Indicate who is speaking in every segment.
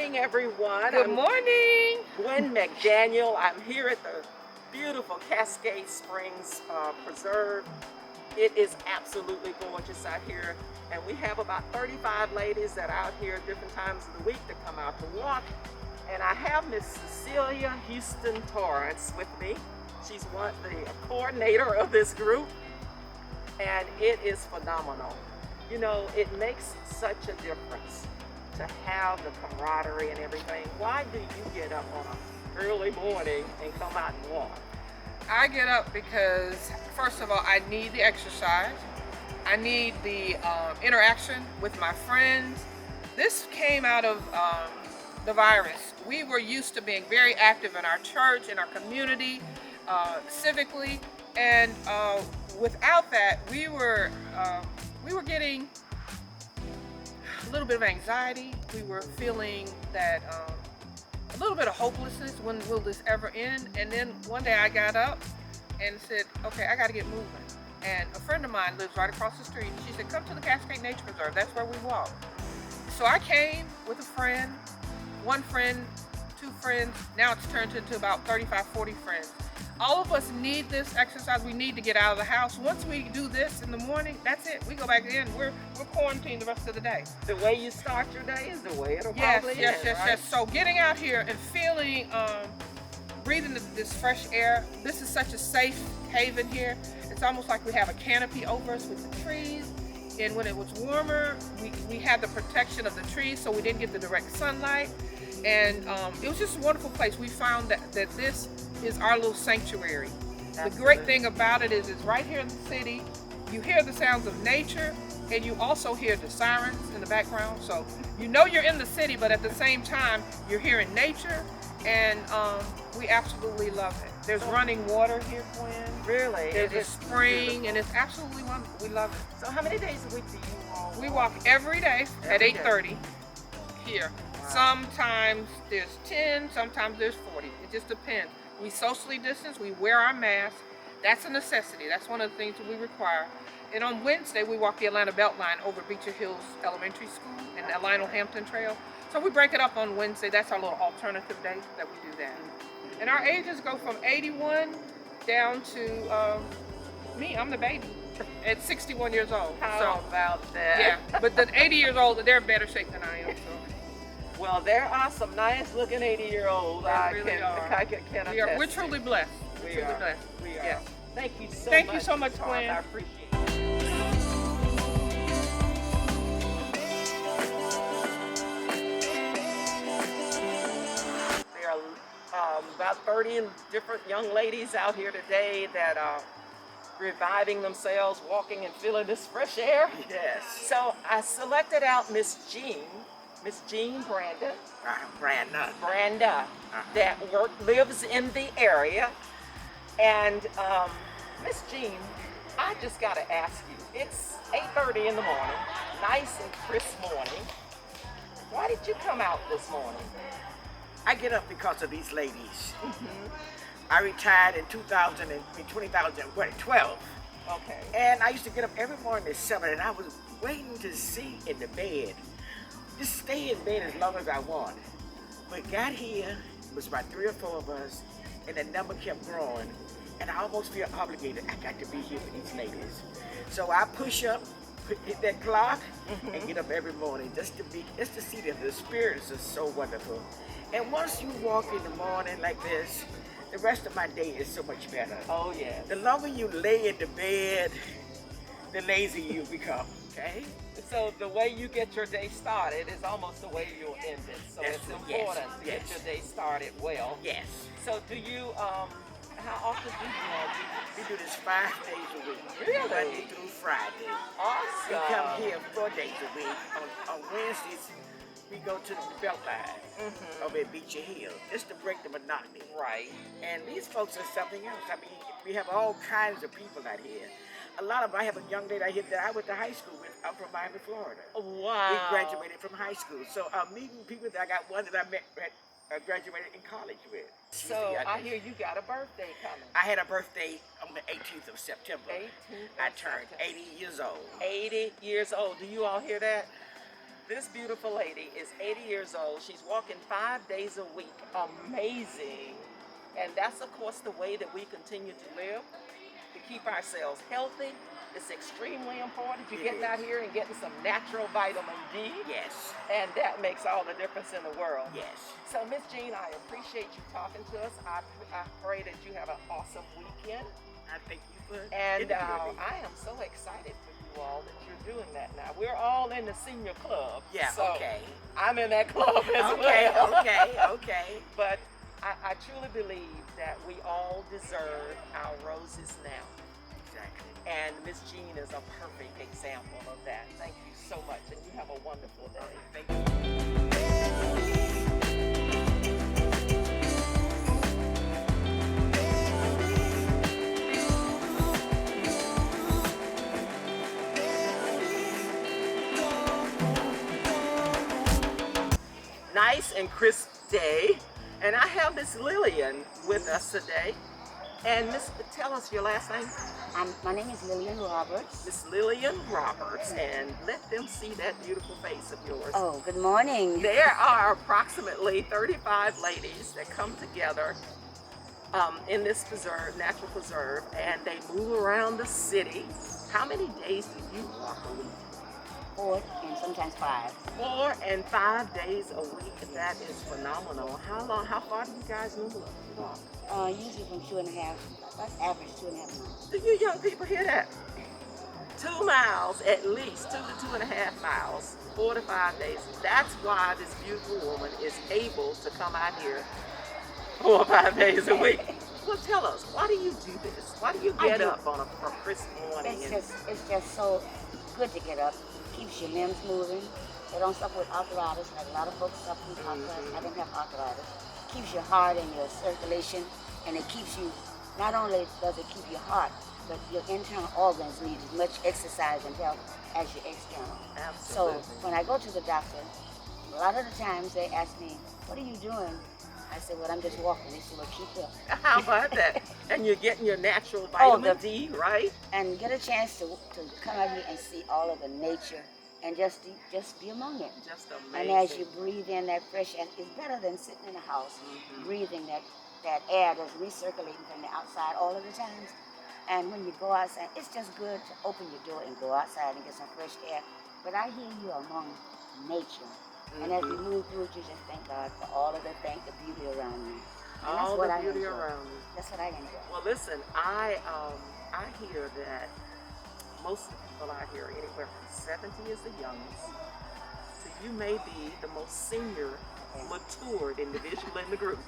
Speaker 1: morning, everyone.
Speaker 2: Good
Speaker 1: I'm
Speaker 2: morning.
Speaker 1: Gwen McDaniel. I'm here at the beautiful Cascade Springs Preserve. It is absolutely gorgeous out here, and we have about 35 ladies that are out here at different times of the week to come out to walk. And I have Miss Cecilia Houston Torrance with me. She's the coordinator of this group, and it is phenomenal. You know, it makes such a difference to have the camaraderie and everything. Why do you get up on an early morning and come out and walk?
Speaker 2: I get up because, first of all, I need the exercise. I need the interaction with my friends. This came out of the virus. We were used to being very active in our church, in our community, civically, and without that, we were getting a little bit of anxiety. We were feeling that a little bit of hopelessness. When will this ever end? And then one day I got up and said, okay, I got to get moving. And a friend of mine lives right across the street. She said, come to the Cascade Nature Preserve. That's where we walk. So I came with a friend, one friend, two friends. Now it's turned into about 35, 40 friends. All of us need this exercise. We need to get out of the house. Once we do this in the morning, that's it. We go back in. We're quarantined the rest of the day.
Speaker 1: The way you start your day is the way it'll probably end, right?
Speaker 2: Yes. So getting out here and feeling, breathing this fresh air. This is such a safe haven here. It's almost like we have a canopy over us with the trees. And when it was warmer, we had the protection of the trees, so we didn't get the direct sunlight. And it was just a wonderful place. We found that this is our little sanctuary. Absolutely. The great thing about it is it's right here in the city. You hear the sounds of nature, and you also hear the sirens in the background. So you know you're in the city, but at the same time, you're hearing nature, and we absolutely love it. There's running water here, Gwen.
Speaker 1: Really?
Speaker 2: There's a spring, and it's absolutely wonderful. We love it.
Speaker 1: So how many days a week do you walk?
Speaker 2: We walk every day at 8:30 here.
Speaker 1: Wow.
Speaker 2: Sometimes there's 10, sometimes there's 40. It just depends. We socially distance, we wear our masks. That's a necessity. That's one of the things that we require. And on Wednesday, we walk the Atlanta Beltline over Beecher Hills Elementary School and the Lionel Hampton Trail. So we break it up on Wednesday. That's our little alternative day that we do that. And our ages go from 81 down to me, I'm the baby, at 61 years old.
Speaker 1: How about that?
Speaker 2: Yeah, but the 80 years old, they're in better shape than I am. So.
Speaker 1: Well, there are some nice looking 80-year-olds. I can attest.
Speaker 2: We're truly blessed.
Speaker 1: We are.
Speaker 2: Yes.
Speaker 1: Thank you so much.
Speaker 2: Thank you so much, Gwen.
Speaker 1: I appreciate it. There are about 30 different young ladies out here today that are reviving themselves, walking and feeling this fresh air.
Speaker 3: Yes.
Speaker 1: So I selected out Miss Jean Branda, that lives in the area. And Miss Jean, I just got to ask you, it's 8:30 in the morning, nice and crisp morning. Why did you come out this morning?
Speaker 3: I get up because of these ladies. I retired in 2012.
Speaker 1: Okay.
Speaker 3: And I used to get up every morning at 7, and I was waiting to see in the bed. Just stay in bed as long as I wanted. But got here, it was about 3 or 4 of us, and the number kept growing. And I almost feel obligated. I got to be here for these ladies. So I push up, hit that clock, and get up every morning just to see them. The spirits are so wonderful. And once you walk in the morning like this, the rest of my day is so much better.
Speaker 1: Oh, yeah.
Speaker 3: The longer you lay in the bed, the lazier you become, okay?
Speaker 1: So the way you get your day started is almost the way you'll end it. So
Speaker 3: That's
Speaker 1: it's
Speaker 3: it. Yes,
Speaker 1: important to get your day started well.
Speaker 3: Yes.
Speaker 1: So do you, how often do you all do this?
Speaker 3: We do this 5 days a week.
Speaker 1: Really?
Speaker 3: Monday through Friday.
Speaker 1: Awesome.
Speaker 3: We come here 4 days a week. On Wednesdays, we go to the Beltline over at Beecher Hill just to break the monotony.
Speaker 1: Right.
Speaker 3: And these folks are something else. I mean, we have all kinds of people out here. A lot of them, I have a young lady out here that I went to high school with. I'm from Miami, Florida.
Speaker 1: Wow.
Speaker 3: We graduated from high school. So I'm meeting people that I got one that I met graduated in college with.
Speaker 1: So I hear you got a birthday coming.
Speaker 3: I had a birthday on the 18th of September.
Speaker 1: 18th
Speaker 3: I turned 80 years old.
Speaker 1: 80 years old. Do you all hear that? This beautiful lady is 80 years old. She's walking 5 days a week. Amazing. And that's, of course, the way that we continue to live, to keep ourselves healthy. It's extremely important. You're getting out here and getting some natural vitamin D.
Speaker 3: Yes.
Speaker 1: And that makes all the difference in the world.
Speaker 3: Yes.
Speaker 1: So, Miss Jean, I appreciate you talking to us. I pray that you have an awesome weekend.
Speaker 3: I thank you for
Speaker 1: And
Speaker 3: interviewing me.
Speaker 1: I am so excited for you all that you're doing that now. We're all in the senior club.
Speaker 3: Yeah,
Speaker 1: so
Speaker 3: okay.
Speaker 1: I'm in that club as
Speaker 3: Okay,
Speaker 1: well.
Speaker 3: okay.
Speaker 1: But I truly believe that we all deserve our roses now.
Speaker 3: Exactly.
Speaker 1: And Miss Jean is a perfect example of that. Thank you so much, and you have a wonderful day.
Speaker 3: Thank you.
Speaker 1: Nice and crisp day, and I have Miss Lillian with us today. And Miss, tell us your last name.
Speaker 4: My name is Lillian Roberts.
Speaker 1: Miss Lillian Roberts, and let them see that beautiful face of yours.
Speaker 4: Oh, good morning.
Speaker 1: There are approximately 35 ladies that come together in this preserve, natural preserve, and they move around the city. How many days do you walk a week?
Speaker 4: 4 and sometimes 5.
Speaker 1: 4 and 5 days a week. That is phenomenal. How far do you guys walk?
Speaker 4: Usually from 2.5, that's average 2.5 miles.
Speaker 1: Do you young people hear that? 2 miles, at least 2 to 2.5 miles, 4 to 5 days. That's why this beautiful woman is able to come out here 4 or 5 days a week. Well, tell us, why do you do this? Why do you get up on a crisp morning?
Speaker 4: It's just so good to get up. Keeps your limbs moving. They don't suffer with arthritis, like a lot of folks suffer with arthritis. I don't have arthritis. Keeps your heart and your circulation, and it keeps you, not only does it keep your heart, but your internal organs need as much exercise and health as your external.
Speaker 1: Absolutely.
Speaker 4: So when I go to the doctor, a lot of the times they ask me, what are you doing? I said, well, I'm just walking. They said, well, keep up.
Speaker 1: How about that? And you're getting your natural vitamin D, right?
Speaker 4: And get a chance to come out here and see all of the nature and just be among it.
Speaker 1: Just
Speaker 4: And
Speaker 1: amazing.
Speaker 4: as you breathe in that fresh air, it's better than sitting in a house, breathing that air that's recirculating from the outside all of the times. And when you go outside, it's just good to open your door and go outside and get some fresh air. But I hear you among nature. And as we move through it, you just thank God for all of the beauty around you. And
Speaker 1: All
Speaker 4: that's what
Speaker 1: the
Speaker 4: I
Speaker 1: beauty
Speaker 4: enjoy.
Speaker 1: around you.
Speaker 4: That's what I enjoy.
Speaker 1: Well, listen, I hear that most of the people out here, anywhere from 70 is the youngest. So you may be the most senior, matured individual in the group.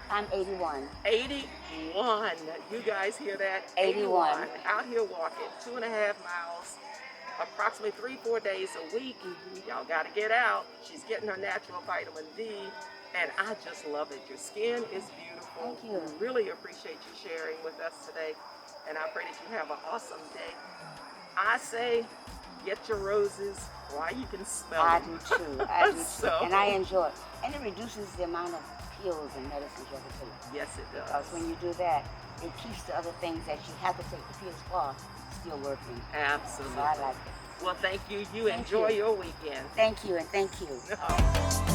Speaker 4: I'm 81.
Speaker 1: 81. You guys hear that?
Speaker 4: 81.
Speaker 1: Out here walking 2.5 miles, approximately 3-4 days a week. Y'all got to get out. She's getting her natural vitamin D, and I just love it. Your skin is beautiful.
Speaker 4: Thank you.
Speaker 1: We really appreciate you sharing with us today, and I pray that you have an awesome day. I say, get your roses while you can smell
Speaker 4: I
Speaker 1: them.
Speaker 4: do too. I do too.
Speaker 1: So-
Speaker 4: And I enjoy it. And it reduces the amount of pills and medicines you have to take.
Speaker 1: Yes, it does.
Speaker 4: Because when you do that, it keeps the other things that you have to take the pills for still working.
Speaker 1: Absolutely.
Speaker 4: So I like it.
Speaker 1: Well, thank you. You
Speaker 4: Thank
Speaker 1: enjoy
Speaker 4: you.
Speaker 1: your weekend.
Speaker 4: Thank you and thank you.